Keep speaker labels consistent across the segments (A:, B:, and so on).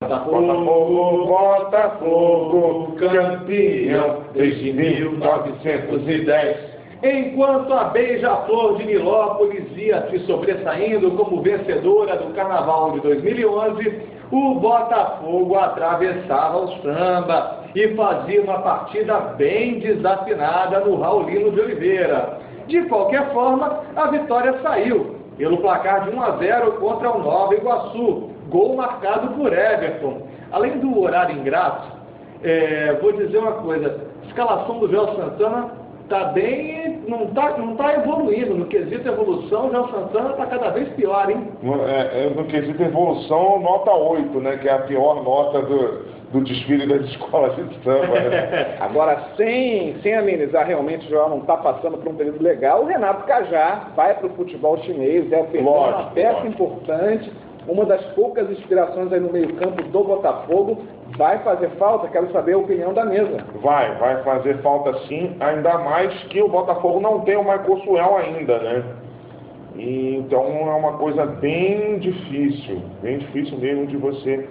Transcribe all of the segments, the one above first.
A: Botafogo, Botafogo, campeão desde 1910.
B: Enquanto a Beija-Flor de Nilópolis ia se sobressaindo como vencedora do Carnaval de 2011, o Botafogo atravessava o samba e fazia uma partida bem desafinada no Raulino de Oliveira. De qualquer forma, a vitória saiu pelo placar de 1-0 contra o Nova Iguaçu, gol marcado por Everton. Além do horário ingrato, vou dizer uma coisa, a escalação do Joel Santana está bem, não tá evoluindo. No quesito evolução, o Joel Santana está cada vez pior, hein?
A: No quesito evolução, nota 8, né? Que é a pior nota do desfile das escolas de samba. Né?
C: Agora, sem amenizar, realmente o Joel não está passando por um período legal. O Renato Cajá vai para o futebol chinês, é uma peça importante, uma das poucas inspirações aí no meio-campo do Botafogo. Vai fazer falta? Quero saber a opinião da mesa.
A: Vai fazer falta sim, ainda mais que o Botafogo não tem o Michael Suel ainda, né? E, então é uma coisa bem difícil mesmo de você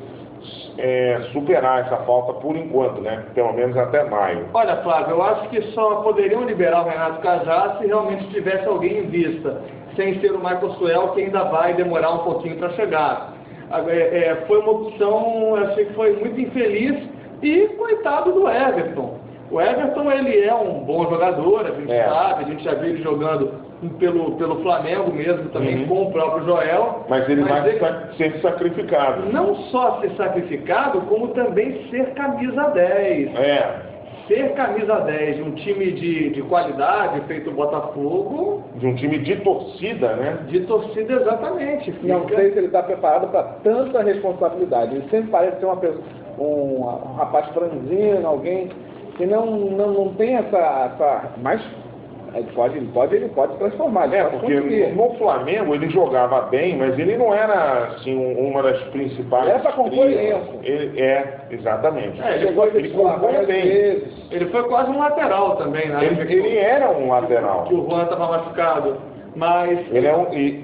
A: superar essa falta por enquanto, né? Pelo menos até maio.
B: Olha, Flávio, eu acho que só poderiam liberar o Renato Cajá se realmente tivesse alguém em vista, sem ser o Michael Suel, que ainda vai demorar um pouquinho para chegar. Foi uma opção, achei que foi muito infeliz, e coitado do Everton. O Everton, ele é um bom jogador, a gente sabe, a gente já viu ele jogando pelo Flamengo mesmo também, com o próprio Joel.
A: Mas ele vai ser sacrificado.
B: Não só ser sacrificado, como também ser camisa 10. Ser camisa 10 de um time de qualidade, feito o Botafogo.
A: De um time de torcida, né?
B: De torcida, exatamente.
C: Não sei se ele está preparado para tanta responsabilidade. Ele sempre parece ser um rapaz franzino, alguém que não tem essa... Mas ele pode transformar.
A: Porque no Flamengo ele jogava bem, mas ele não era assim uma das principais.
C: Era para compor elenco.
A: Exatamente.
C: Ele compõe bem.
B: Ele foi quase um lateral também, né?
A: Ele era um lateral.
B: Que o Juan estava machucado. Mas
A: ele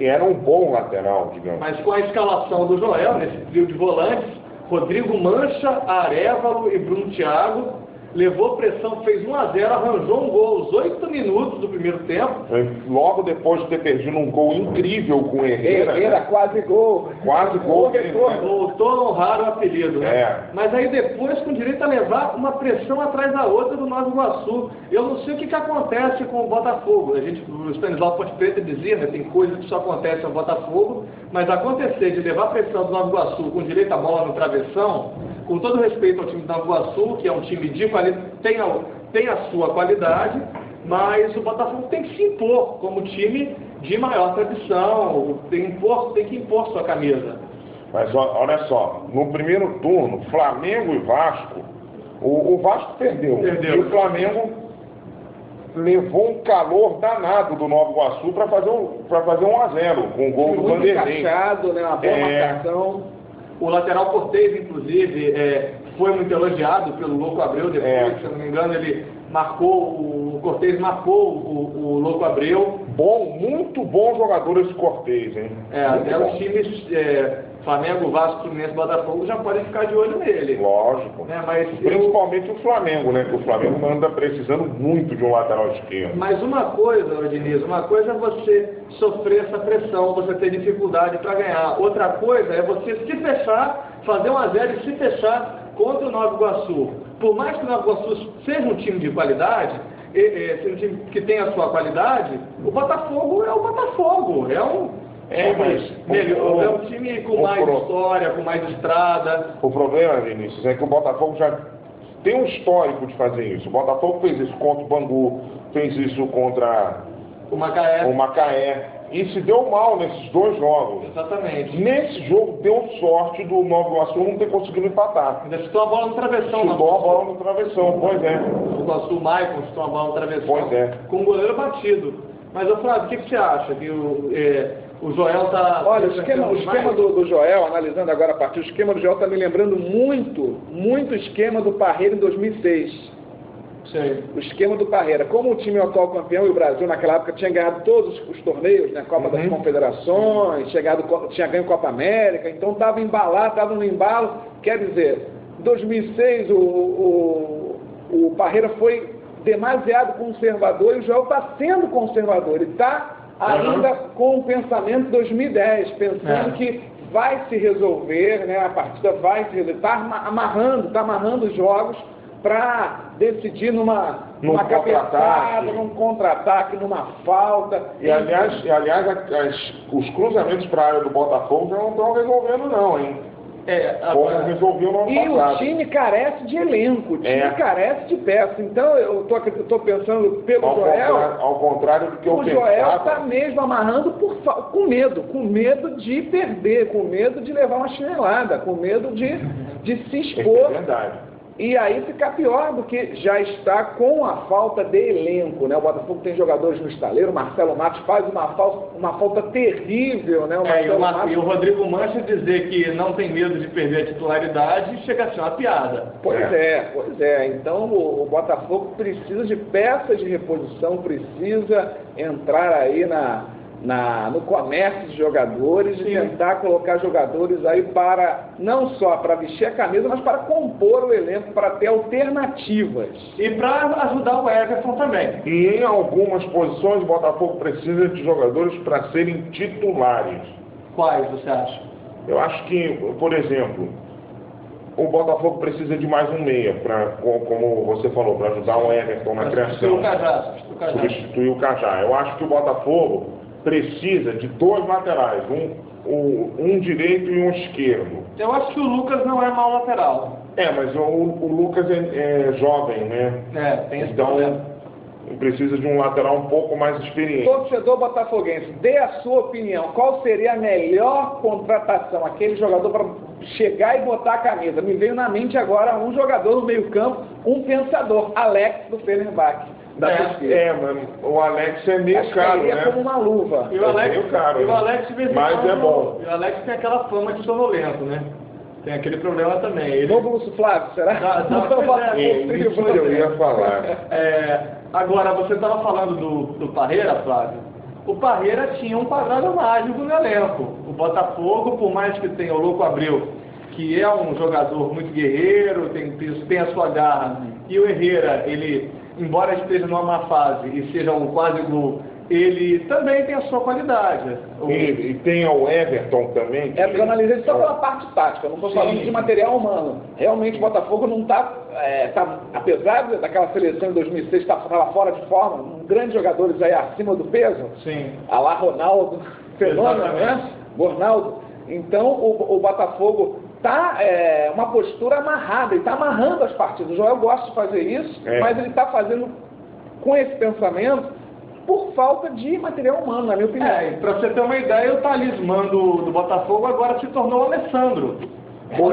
A: era um bom lateral, digamos.
B: Mas com a escalação do Joel, nesse trio de volantes, Rodrigo Mancha, Arévalo e Bruno Thiago, levou pressão, fez 1-0, arranjou um gol aos 8 minutos do primeiro tempo.
A: Logo depois de ter perdido um gol incrível com o Herrera.
C: Herrera, né? Quase gol.
B: Voltou a honrar o apelido, né? Mas aí depois, com direito a levar uma pressão atrás da outra do Nova Iguaçu. Eu não sei o que acontece com o Botafogo. O Stanislau Ponte Preta dizia, né, tem coisas que só acontecem no Botafogo, mas acontecer de levar pressão do Nova Iguaçu com direito a bola no travessão, com todo respeito ao time do Nova Iguaçu, que é um time de qualidade, tem a sua qualidade, mas o Botafogo tem que se impor como time de maior tradição, tem que impor sua camisa.
A: Mas olha só, no primeiro turno, Flamengo e Vasco, o Vasco perdeu. E o Flamengo levou um calor danado do Nova Iguaçu para fazer 1-0, com o gol do Vanderlei.
C: Encaixado, né, uma boa marcação.
B: O lateral Cortez, inclusive, foi muito elogiado pelo Louco Abreu depois, se eu não me engano, o Cortez marcou o Louco Abreu.
A: Muito bom jogador esse Cortez, hein?
B: Até os times Flamengo, Vasco, Fluminense, Botafogo já podem ficar de olho nele.
A: Lógico.
B: Mas
A: principalmente o Flamengo, né? Que o Flamengo anda precisando muito de um lateral esquerdo.
B: Mas uma coisa, Diniz, uma coisa é você sofrer essa pressão, você ter dificuldade para ganhar. Outra coisa é você se fechar, fazer 1-0 e se fechar contra o Nova Iguaçu. Por mais que o Nova Iguaçu seja um time de qualidade, seja um time que tem a sua qualidade, o Botafogo é o Botafogo. É um time com mais história, com mais estrada.
A: O problema, Vinícius, é que o Botafogo já tem um histórico de fazer isso. O Botafogo fez isso contra o Bangu, fez isso contra
B: o Macaé.
A: E se deu mal nesses dois jogos.
B: Exatamente.
A: Nesse jogo deu sorte do Nova Iguaçu não ter conseguido empatar.
B: Ainda chutou a bola no travessão.
A: Chutou a bola no travessão, pois é.
B: O Iguaçu, o Maicon chutou a bola no travessão.
A: Pois é.
B: Com o goleiro batido. Mas, Flávio, o que você acha? Que o Joel está...
C: Olha, o esquema do Joel, analisando agora a partida, o esquema do Joel está me lembrando muito o esquema do Parreira em 2006.
B: Sei.
C: O esquema do Parreira, como o time atual campeão e o Brasil naquela época tinha ganhado todos os torneios, né, Copa das Confederações, tinha ganho Copa América, então estava embalado, estava no embalo. Quer dizer, em 2006 o Parreira foi demasiado conservador e o Joel está sendo conservador. Ele está ainda com o pensamento de 2010, pensando que vai se resolver, né, a partida vai se resolver. Está amarrando os jogos para decidir numa cabeçada, num contra-ataque, numa falta.
A: E aliás os cruzamentos para a área do Botafogo já não estão resolvendo não, hein? Como resolveu no ano passado.
C: O time carece de elenco, o time carece de peça. Então eu estou pensando pelo Joel.
A: Ao contrário do que eu pensava.
C: O Joel está mesmo amarrando com medo de perder, com medo de levar uma chinelada, com medo de se expor.
A: É verdade.
C: E aí fica pior do que já está com a falta de elenco, né? O Botafogo tem jogadores no estaleiro, o Marcelo Matos faz uma falta terrível, né?
B: E o Rodrigo Mancha dizer que não tem medo de perder a titularidade chega a ser uma piada.
C: Pois é. Então o Botafogo precisa de peças de reposição, precisa entrar aí no comércio de jogadores e tentar colocar jogadores aí para, não só para vestir a camisa, mas para compor o elenco, para ter alternativas.
B: E para ajudar o Everton também.
A: E em algumas posições o Botafogo precisa de jogadores para serem titulares.
B: Quais você acha?
A: Eu acho que, por exemplo, o Botafogo precisa de mais um meia, como você falou, para ajudar o Everton na criação. Substituir o Cajá. Eu acho que o Botafogo precisa de dois laterais, um direito e um esquerdo.
B: Eu acho que o Lucas não é mau lateral.
A: Mas o Lucas é jovem, né?
B: Tem esse
A: então
B: problema.
A: Precisa de um lateral um pouco mais experiente.
C: Torcedor botafoguense, dê a sua opinião. Qual seria a melhor contratação? Aquele jogador para chegar e botar a camisa. Me veio na mente agora um jogador no meio-campo, um pensador, Alex do Fenerbahçe.
A: Mas o Alex é meio caro, né?
C: Como uma luva.
B: E o Alex,
A: meio caro, mas é bom.
B: E o Alex tem aquela fama de sonolento, né? Tem aquele problema também.
C: Novo Lúcio Flávio, será?
A: Isso que eu ia falar.
B: Agora, você estava falando do Parreira, Flávio. O Parreira tinha um quadrado mágico no elenco. O Botafogo, por mais que tenha o Louco Abreu, que é um jogador muito guerreiro, tem a sua garra, e o Herrera, ele, embora esteja numa má fase e seja um quase gol, ele também tem a sua qualidade.
A: E tem o Everton também.
C: Eu analisei só pela parte tática, eu não estou falando de material humano. Realmente o Botafogo não está, apesar daquela seleção em 2006 estava fora de forma, grandes jogadores aí acima do peso, a lá Ronaldo, fenômeno, né? Ronaldo. Então o Botafogo está uma postura amarrada, ele está amarrando as partidas. O Joel gosta de fazer isso, mas ele está fazendo com esse pensamento por falta de material humano, na minha opinião.
B: Para você ter uma ideia, o talismã do Botafogo agora se tornou o Alessandro. O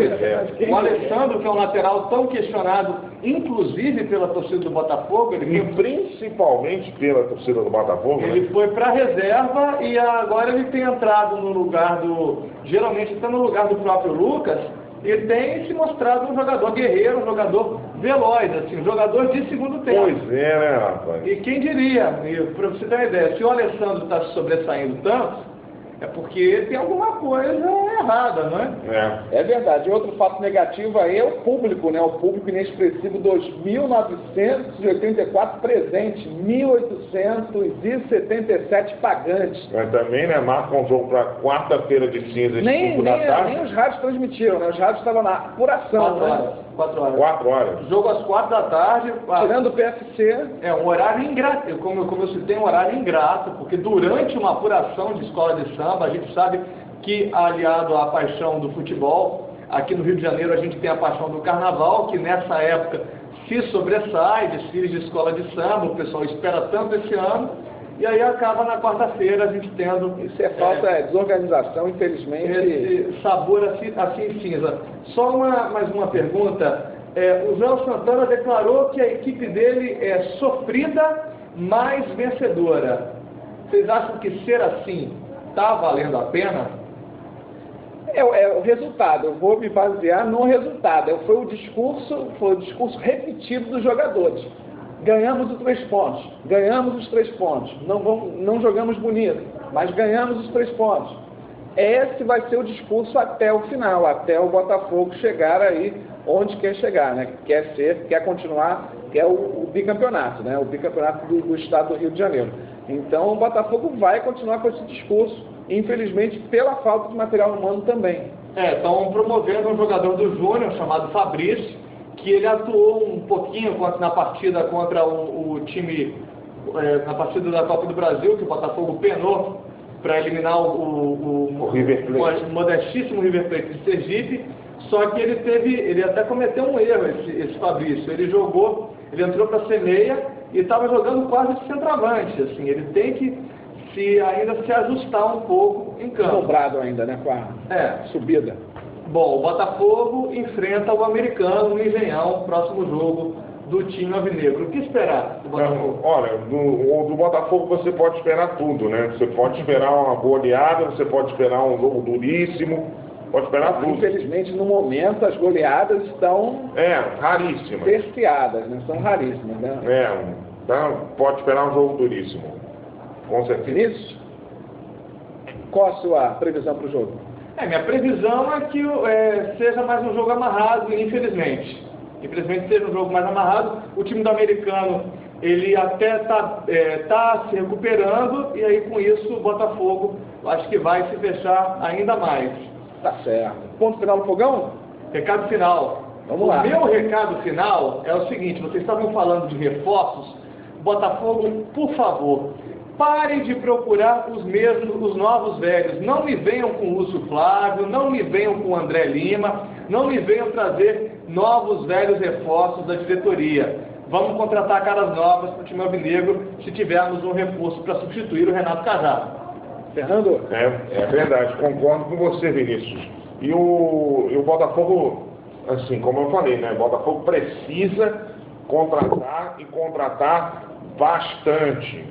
B: Alessandro, que é um lateral tão questionado, inclusive pela torcida do Botafogo.
A: Principalmente pela torcida do Botafogo.
B: Ele foi para a reserva e agora ele tem entrado no lugar geralmente está no lugar do próprio Lucas, ele tem se mostrado um jogador guerreiro, um jogador veloz, assim, um jogador de segundo tempo.
A: Pois é, né, rapaz?
B: E quem diria, para você ter uma ideia, se o Alessandro está se sobressaindo tanto, é porque tem alguma coisa errada, não é?
C: É verdade. Outro fato negativo aí é o público, né? O público inexpressivo, 2.984 presentes, 1.877 pagantes.
A: Mas também, né, marca um jogo para quarta-feira de cinza, de 5 da tarde.
C: Nem os rádios transmitiram, né? Os rádios estavam na apuração,
B: 4 horas.
A: 4 horas.
B: Jogo às 4 da tarde.
C: Tirando o PFC.
B: É um horário ingrato, como eu citei, um horário ingrato, porque durante uma apuração de escola de samba, a gente sabe que, aliado à paixão do futebol, aqui no Rio de Janeiro a gente tem a paixão do carnaval, que nessa época se sobressai, desfiles de escola de samba, o pessoal espera tanto esse ano, e aí acaba na quarta-feira a gente tendo...
C: Isso é falta de desorganização, infelizmente.
B: Esse sabor assim cinza. Só mais uma pergunta. O João Santana declarou que a equipe dele é sofrida, mas vencedora. Vocês acham que ser assim está valendo a pena?
C: É o resultado. Eu vou me basear no resultado. Foi o discurso repetido dos jogadores. ganhamos os 3 pontos, ganhamos os 3 pontos, não jogamos bonito, mas ganhamos os 3 pontos. Esse vai ser o discurso até o final, até o Botafogo chegar aí onde quer chegar, né? Quer continuar, quer o bicampeonato, né? O bicampeonato do estado do Rio de Janeiro. Então o Botafogo vai continuar com esse discurso, infelizmente pela falta de material humano também.
B: Estão promovendo um jogador do Júnior chamado Fabrício, que ele atuou um pouquinho na partida contra o time, na partida da Copa do Brasil, que o Botafogo penou para eliminar o modestíssimo River Plate de Sergipe, só que ele até cometeu um erro, esse Fabrício. Ele entrou para ser meia e estava jogando quase de centroavante, assim, ele tem que ainda se ajustar um pouco em campo.
C: Dobrado ainda, né, com a subida.
B: Bom, o Botafogo enfrenta o Americano no Engenhão, próximo jogo do time alvinegro. O que esperar do Botafogo?
A: Olha, do Botafogo você pode esperar tudo, né? Você pode esperar uma goleada, você pode esperar um jogo duríssimo, pode esperar tudo.
C: Infelizmente, no momento, as goleadas estão
A: raríssimas.
C: Terciadas, né? São raríssimas, né?
A: Então pode esperar um jogo duríssimo, com certeza.
C: Vinícius, qual a sua previsão para o jogo?
B: Minha previsão é que seja mais um jogo amarrado, infelizmente. Infelizmente seja um jogo mais amarrado. O time do Americano, ele até tá se recuperando, e aí com isso o Botafogo acho que vai se fechar ainda mais.
C: Tá certo. Ponto final do fogão?
B: Recado final.
C: Vamos lá.
B: O meu recado final é o seguinte: vocês estavam falando de reforços. Botafogo, por favor, parem de procurar os novos velhos. Não me venham com o Lúcio Flávio, não me venham com o André Lima, não me venham trazer novos velhos reforços da diretoria. Vamos contratar caras novas para o time alvinegro se tivermos um reforço para substituir o Renato Cajá.
C: Fernando?
A: É verdade, concordo com você, Vinícius. E o Botafogo, assim, como eu falei, né? O Botafogo precisa contratar bastante.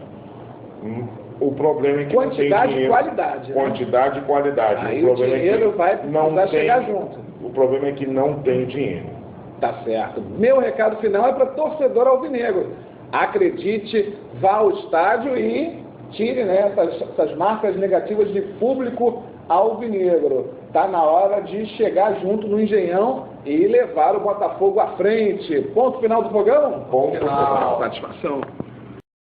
A: O problema é que
C: quantidade
A: não tem
C: e qualidade.
A: Quantidade e qualidade.
C: Aí o dinheiro vai chegar junto.
A: O problema é que não tem dinheiro.
C: Tá certo. Meu recado final é para torcedor alvinegro. Acredite, vá ao estádio e tire, né, essas marcas negativas de público alvinegro. Tá na hora de chegar junto no Engenhão e levar o Botafogo à frente. Ponto final do fogão?
A: Ponto final.
C: Satisfação.